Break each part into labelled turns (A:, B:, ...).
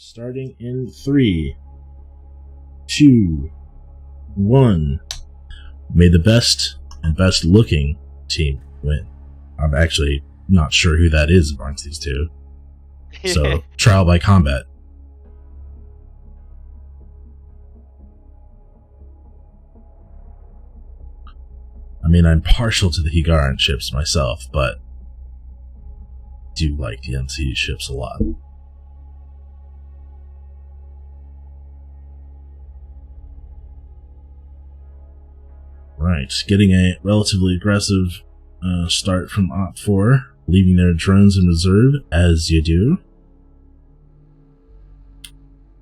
A: Starting in 3, 2, 1. May the best and best looking team win. I'm actually not sure who that is amongst these two. So, trial by combat. I mean, I'm partial to the Higaran ships myself, but do like the MCU ships a lot. Right, getting a relatively aggressive start from Op 4, leaving their drones in reserve, as you do.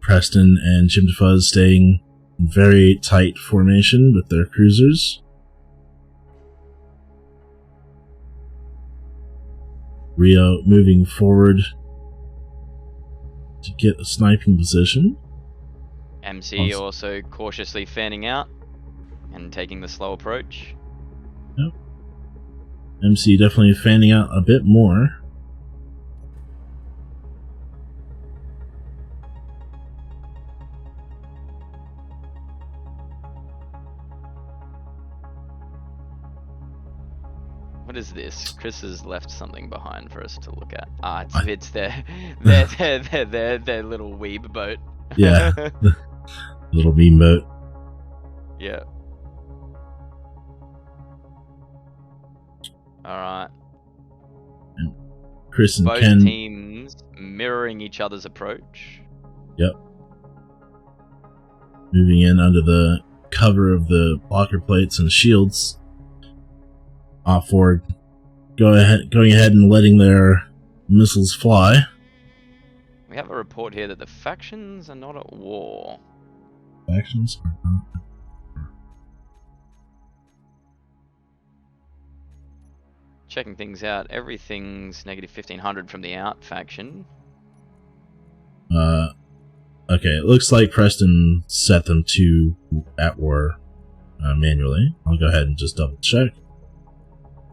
A: Preston and Jim DeFuzz staying in very tight formation with their cruisers. Rio moving forward to get a sniping position.
B: MC also cautiously fanning out and taking the slow approach.
A: Yep. MC definitely fanning out a bit more.
B: What is this? Chris has left something behind for us to look at. It's their little weeb boat.
A: Yeah, little beam boat.
B: Yeah. All right.
A: And Chris and
B: both
A: Ken.
B: Teams mirroring each other's approach.
A: Yep. Moving in under the cover of the blocker plates and shields. Op 4 going ahead and letting their missiles fly.
B: We have a report here that the factions are not at war.
A: Factions are not at war.
B: Checking things out, everything's negative 1500 from the out faction.
A: Okay, it looks like Preston set them to at war manually. I'll go ahead and just double check.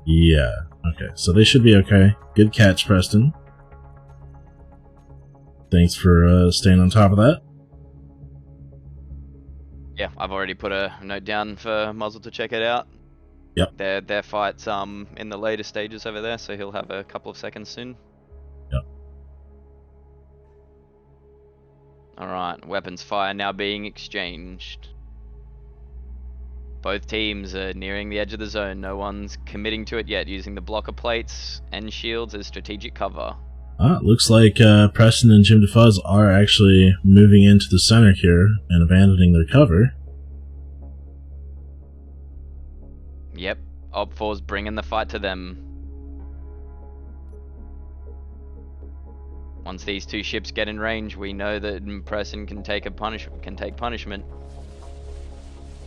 A: Yeah, okay, so they should be okay. Good catch, Preston. Thanks for staying on top of that.
B: Yeah, I've already put a note down for Muzzle to check it out.
A: Yep.
B: Their fight's in the later stages over there, so he'll have a couple of seconds soon.
A: Yep.
B: Alright, weapons fire now being exchanged. Both teams are nearing the edge of the zone. No one's committing to it yet, using the blocker plates and shields as strategic cover.
A: Looks like Preston and Jim DeFuzz are actually moving into the center here and abandoning their cover.
B: Yep, Op 4's bringing the fight to them. Once these two ships get in range, we know that Preston can take punishment.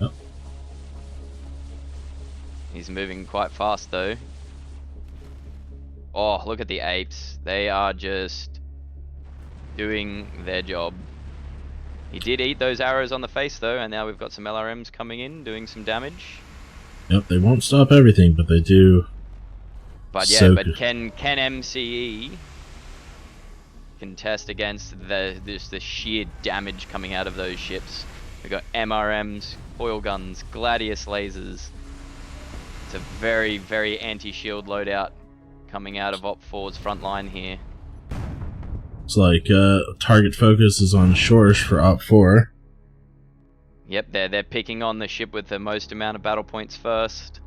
A: Yep.
B: He's moving quite fast though. Oh, look at the apes. They are just doing their job. He did eat those arrows on the face though, and now we've got some LRMs coming in, doing some damage.
A: Yep, they won't stop everything, but they do.
B: But yeah, but can MCE contest against the sheer damage coming out of those ships? We've got MRMs, oil guns, Gladius lasers. It's a very, very anti-shield loadout coming out of Op 4's front line here.
A: It's like target focus is on Shorsh for Op 4.
B: Yep, they're picking on the ship with the most amount of battle points first.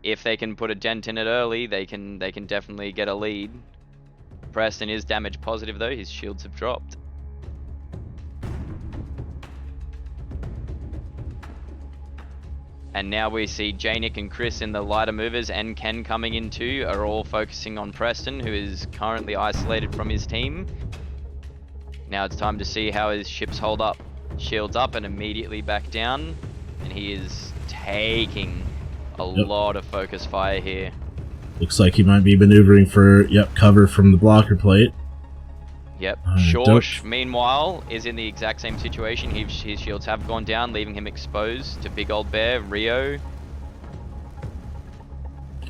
B: If they can put a dent in it early, they can definitely get a lead. Preston is damage positive though, his shields have dropped. And now we see Janik and Chris in the lighter movers, and Ken coming in too, are all focusing on Preston, who is currently isolated from his team. Now it's time to see how his ships hold up. Shields up and immediately back down, and he is taking a lot of focus fire here.
A: Looks like he might be maneuvering for cover from the blocker plate.
B: Yep. Shorsh, meanwhile, is in the exact same situation. His shields have gone down, leaving him exposed to Big Old Bear, Rio.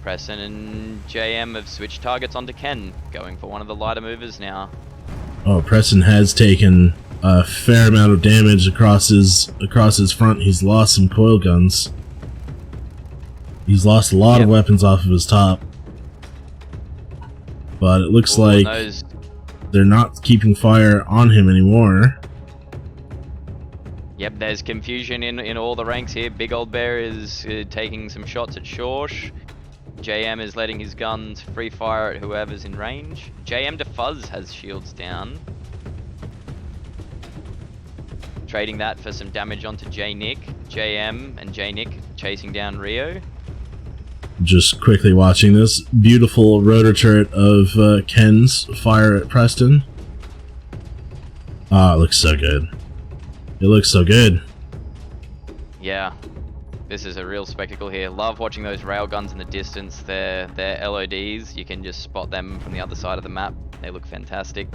B: Preston and JM have switched targets onto Ken, going for one of the lighter movers now.
A: Oh, Preston has taken a fair amount of damage across his front. He's lost some coil guns. He's lost a lot of weapons off of his top. But it looks like they're not keeping fire on him anymore.
B: Yep, there's confusion in all the ranks here. Big Old Bear is taking some shots at Shorsh. JM is letting his guns free fire at whoever's in range. JM to Fuzz has shields down. Trading that for some damage onto J-Nick. JM and J-Nick chasing down Rio.
A: Just quickly watching this beautiful rotor turret of Ken's fire at Preston. Ah, it looks so good. It looks so good.
B: Yeah, this is a real spectacle here. Love watching those railguns in the distance. They're LODs. You can just spot them from the other side of the map. They look fantastic.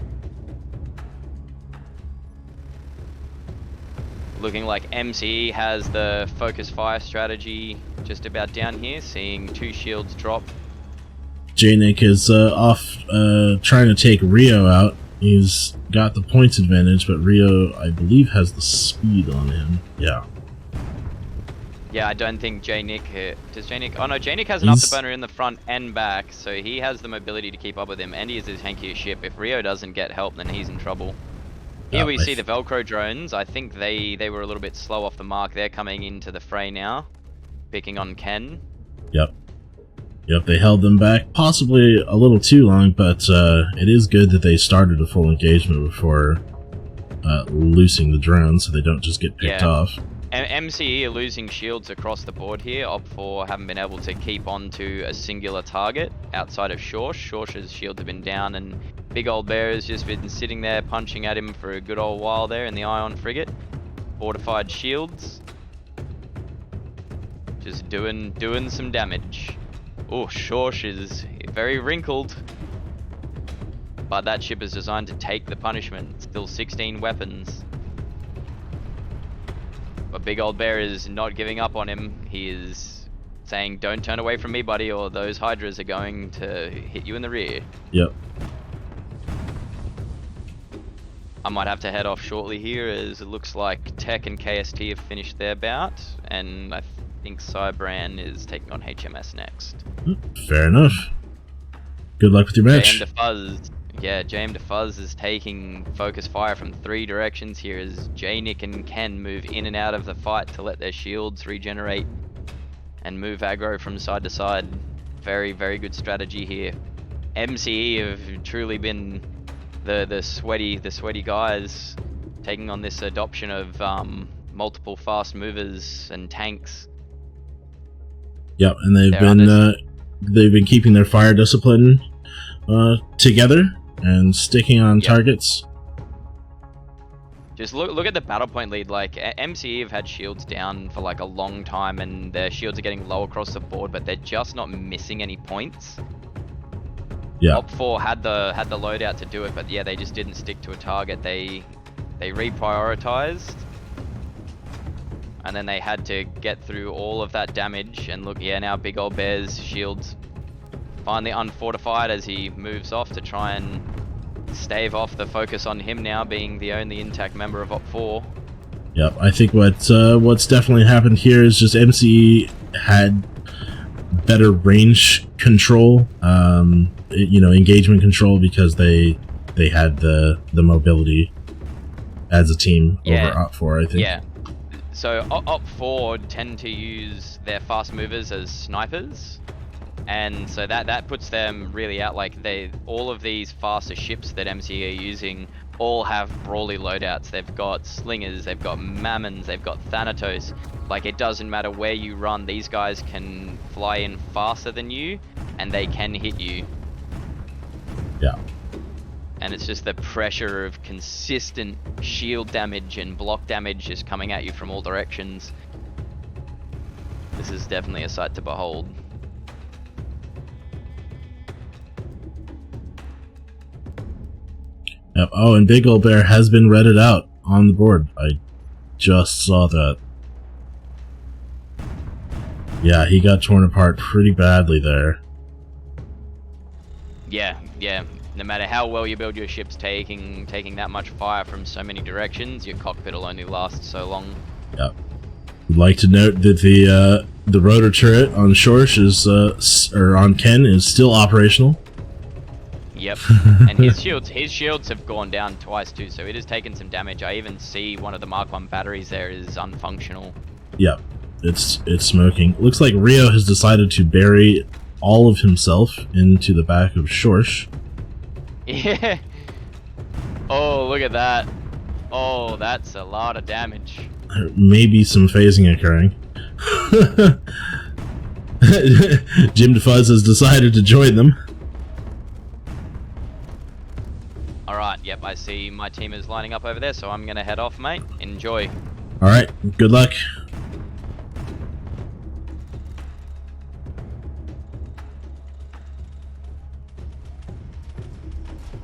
B: Looking like MCE has the focus fire strategy just about down here, seeing 2 shields drop.
A: J-Nick is off trying to take Rio out. He's got the points advantage, but Rio, I believe, has the speed on him. Yeah.
B: Yeah, I don't think J-Nick... does J-Nick... Oh no, J-Nick has an afterburner in the front and back, so he has the mobility to keep up with him, and he is his hankiest ship. If Rio doesn't get help, then he's in trouble. Here we see the Velcro drones. I think they were a little bit slow off the mark. They're coming into the fray now, picking on Ken.
A: Yep. Yep, they held them back possibly a little too long, but it is good that they started a full engagement before loosing the drones so they don't just get picked off.
B: MCE are losing shields across the board here. Op4 haven't been able to keep on to a singular target outside of Shorsh. Shorsh's shields have been down, and Big Old Bear has just been sitting there punching at him for a good old while there in the Ion frigate. Fortified shields. Just doing some damage. Oh, Shorsh is very wrinkled. But that ship is designed to take the punishment. Still 16 weapons. But Big Old Bear is not giving up on him. He is saying, don't turn away from me, buddy, or those Hydras are going to hit you in the rear.
A: Yep.
B: I might have to head off shortly here, as it looks like Tech and KST have finished their bout, and I think Cybran is taking on HMS next.
A: Fair enough. Good luck with your match.
B: JM to Fuzz. Yeah, JM to Fuzz is taking focus fire from 3 directions here as J-Nick and Ken move in and out of the fight to let their shields regenerate and move aggro from side to side. Very, very good strategy here. MCE have truly been the sweaty guys, taking on this adoption of multiple fast movers and tanks.
A: Yep, and they've been keeping their fire discipline together and sticking on targets.
B: Just look at the battle point lead. Like MCE have had shields down for like a long time, and their shields are getting low across the board, but they're just not missing any points.
A: Yeah.
B: Op4 had the loadout to do it, but yeah, they just didn't stick to a target. They reprioritized, and then they had to get through all of that damage. And look, yeah, now Big Old Bear's shields finally unfortified as he moves off to try and stave off the focus on him now being the only intact member of Op4.
A: Yep, I think what's definitely happened here is just MCE had better range control, engagement control, because they had the mobility as a team over Op4, I think. Yeah.
B: So Op4 tend to use their fast movers as snipers, and so that puts them really out. Like all of these faster ships that MCE are using all have brawly loadouts. They've got slingers, they've got mammons, they've got Thanatos. Like, it doesn't matter where you run, these guys can fly in faster than you, and they can hit you.
A: Yeah.
B: And it's just the pressure of consistent shield damage and block damage just coming at you from all directions. This is definitely a sight to behold.
A: Yep. Oh, and Big Old Bear has been redded out on the board. I just saw that. Yeah, he got torn apart pretty badly there.
B: Yeah. no matter how well you build your ships, taking that much fire from so many directions, your cockpit will only last so long.
A: Yep. Would like to note that the rotor turret on Shorsh is or on Ken is still operational.
B: Yep, and his shields have gone down twice too, so it has taken some damage. I even see one of the Mark 1 batteries there is unfunctional.
A: Yep, it's smoking. Looks like Rio has decided to bury all of himself into the back of Shorsh.
B: Yeah. Oh, look at that. Oh, that's a lot of damage.
A: There may be some phasing occurring. Jim DeFuzz has decided to join them.
B: Alright, yep, I see my team is lining up over there, so I'm gonna head off, mate. Enjoy.
A: Alright, good luck.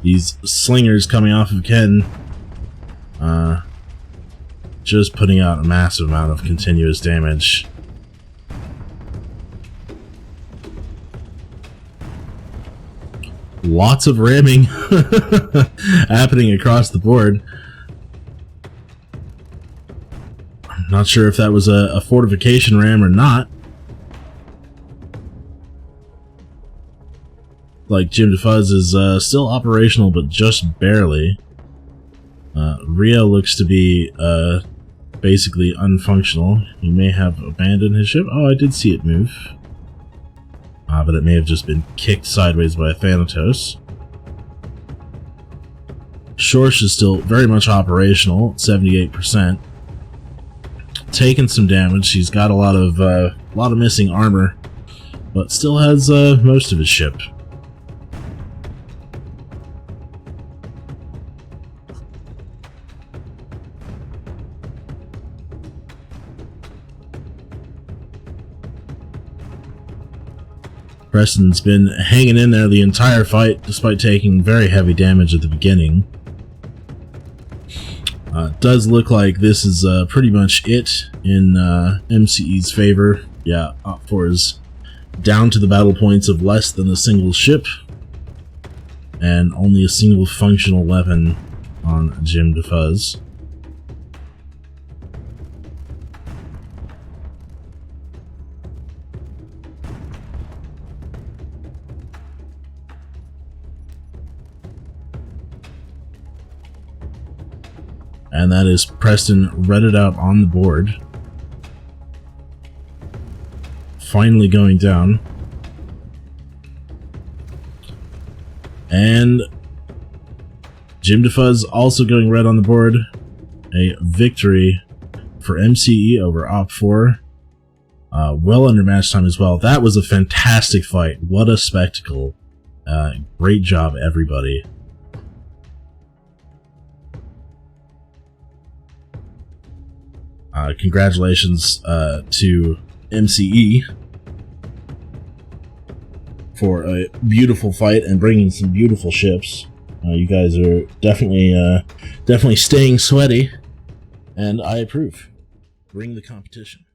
A: These slingers coming off of Ken, just putting out a massive amount of continuous damage. Lots of ramming happening across the board. I'm not sure if that was a fortification ram or not. Like Jim DeFuzz is still operational, but just barely. Rio looks to be basically unfunctional. He may have abandoned his ship. Oh, I did see it move. But it may have just been kicked sideways by a Thanatos. Shorsh is still very much operational, 78%. Taking some damage. He's got a lot of missing armor, but still has most of his ship. Preston's been hanging in there the entire fight, despite taking very heavy damage at the beginning. Does look like this is pretty much it in MCE's favor. Yeah, Op4 is down to the battle points of less than a single ship, and only a single functional weapon on Jim DeFuzz. And that is Preston redded out on the board. Finally going down. And Jim DeFuzz also going red on the board. A victory for MCE over Op4. Well under match time as well. That was a fantastic fight. What a spectacle. Great job, everybody. Congratulations to MCE for a beautiful fight and bringing some beautiful ships. You guys are definitely staying sweaty, and I approve. Bring the competition.